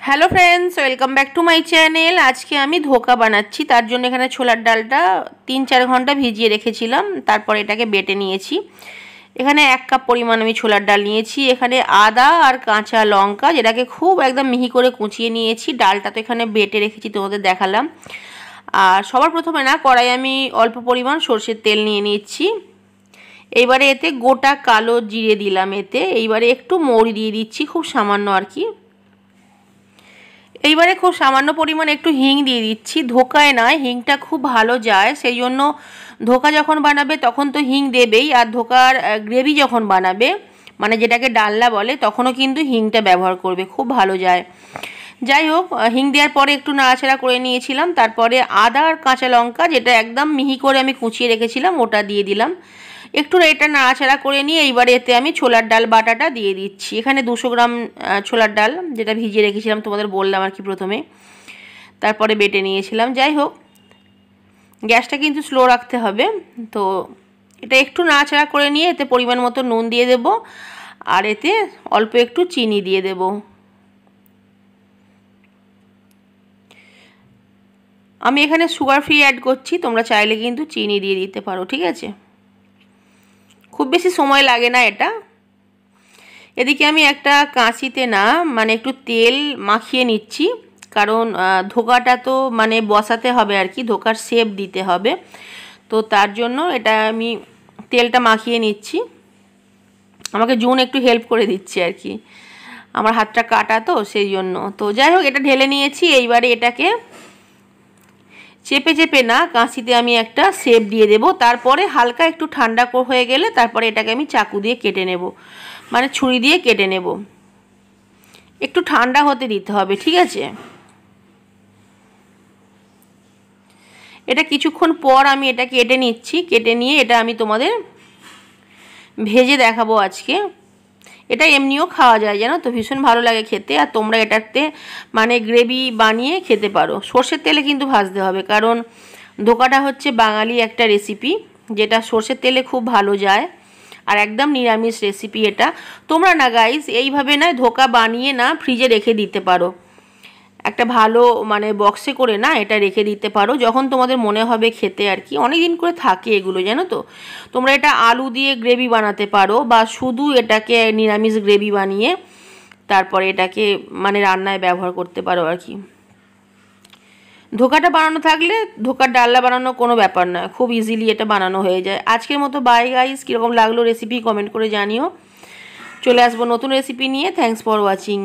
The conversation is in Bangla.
Hello friends, welcome back to my channel. আজকে আমি ধোকা বানাচ্ছি। তার জন্য এখানে ছোলার ডালটা 3-4 ঘন্টা ভিজিয়ে রেখেছিলাম, তারপর এটাকে বেটে নিয়েছি। এখানে 1 কাপ পরিমাণ আমি ছোলার ডাল নিয়েছি। এখানে আদা আর কাঁচা লঙ্কা, যেটাকে খুব একদম মিহি করে কুচিয়ে নিয়েছি। ডালটা তো এখানে বেটে রেখেছি, তোমাদের দেখালাম। আর সবার প্রথমে কড়াই আমি অল্প পরিমাণ সরষের তেল নিয়ে নিচ্ছি। এইবারে এতে গোটা কালো জিরে দিলাম। এইবারে একটু মৌরি দিয়ে দিচ্ছি, খুব সামান্য আর কি। এইবারে খুব সামান্য পরিমাণ একটু হিং দিয়ে দিচ্ছি। ধোকায় নয়, হিংটা খুব ভালো যায়, সেই জন্য ধোকা যখন বানাবে তখন তো হিং দেবেই। আর ধোকার গ্রেভি যখন বানাবে, মানে যেটাকে ডালনা বলে, তখনও কিন্তু হিংটা ব্যবহার করবে, খুব ভালো যায়। যাই হোক, হিং দেওয়ার পরে একটু নাড়াচাড়া করে নিয়েছিলাম। তারপরে আদা আর কাঁচা লঙ্কা, যেটা একদম মিহি করে আমি কুচিয়ে রেখেছিলাম, ওটা দিয়ে দিলাম। একটু এটা নাড়াচাড়া করে নিয়ে এইবারে এতে আমি ছোলার ডাল বাটাটা দিয়ে দিচ্ছি। এখানে 200 গ্রাম ছোলার ডাল, যেটা ভিজিয়ে রেখেছিলাম, তোমাদের বললাম আর কি প্রথমে। তারপরে বেটে নিয়েছিলাম। যাই হোক, গ্যাসটা কিন্তু স্লো রাখতে হবে। তো এটা একটু নাড়াচাড়া করে নিয়ে এতে পরিমাণ মতো নুন দিয়ে দেব, আর এতে অল্প একটু চিনি দিয়ে দেব। আমি এখানে সুগার ফ্রি অ্যাড করছি, তোমরা চাইলে কিন্তু চিনি দিয়ে দিতে পারো, ঠিক আছে। খুব বেশি সময় লাগে না এটা। এদিকে আমি একটা কাঁচিতে মানে একটু তেল মাখিয়ে নিচ্ছি, কারণ ধোকাটা তো মানে বসাতে হবে আর কি, ধোকার শেপ দিতে হবে। তো তার জন্য এটা আমি তেলটা মাখিয়ে নিচ্ছি। আমাকে জুন একটু হেল্প করে দিচ্ছে আর কি, আমার হাতটা কাটা তো সেই জন্য। তো যাই হোক, এটা ঢেলে নিয়েছি। এইবারে এটাকে চেপে চেপে কাঁচিতে আমি একটা শেপ দিয়ে দেব। তারপরে হালকা একটু ঠান্ডা হয়ে গেলে তারপরে এটাকে আমি চাকু দিয়ে কেটে নেব, মানে ছুরি দিয়ে কেটে নেব। একটু ঠান্ডা হতে দিতে হবে, ঠিক আছে। এটা কিছুক্ষণ পর আমি এটা কেটে নিচ্ছি। কেটে নিয়ে এটা আমি তোমাদের ভেজে দেখাবো আজকে। এটা এমনিও খাওয়া যায়, জানো তো, ভীষণ ভালো লাগে খেতে। আর তোমরা এটাতে মানে গ্রেভি বানিয়ে খেতে পারো। সর্ষের তেলে কিন্তু ভাজতে হবে, কারণ ধোকাটা হচ্ছে বাঙালি একটা রেসিপি, যেটা সর্ষের তেলে খুব ভালো যায়। আর একদম নিরামিষ রেসিপি এটা। তোমরা গাইস এইভাবে ধোকা বানিয়ে ফ্রিজে রেখে দিতে পারো, একটা ভালো মানে বক্সে করে এটা রেখে দিতে পারো, যখন তোমাদের মনে হবে খেতে আর কি। অনেক দিন করে থাকে এগুলো, জানো তো। তোমরা এটা আলু দিয়ে গ্রেভি বানাতে পারো, বা শুধু এটাকে নিরামিষ গ্রেভি বানিয়ে তারপরে এটাকে মানে রান্নায় ব্যবহার করতে পারো আর কি। ধোকাটা বানানো থাকলে ধোকার ডালনা বানানো কোনো ব্যাপার না, খুব ইজিলি এটা বানানো হয়ে যায়। আজকের মতো বাই গাইস, কীরকম লাগলো রেসিপি কমেন্ট করে জানিও। চলে আসবো নতুন রেসিপি নিয়ে। Thanks for watching.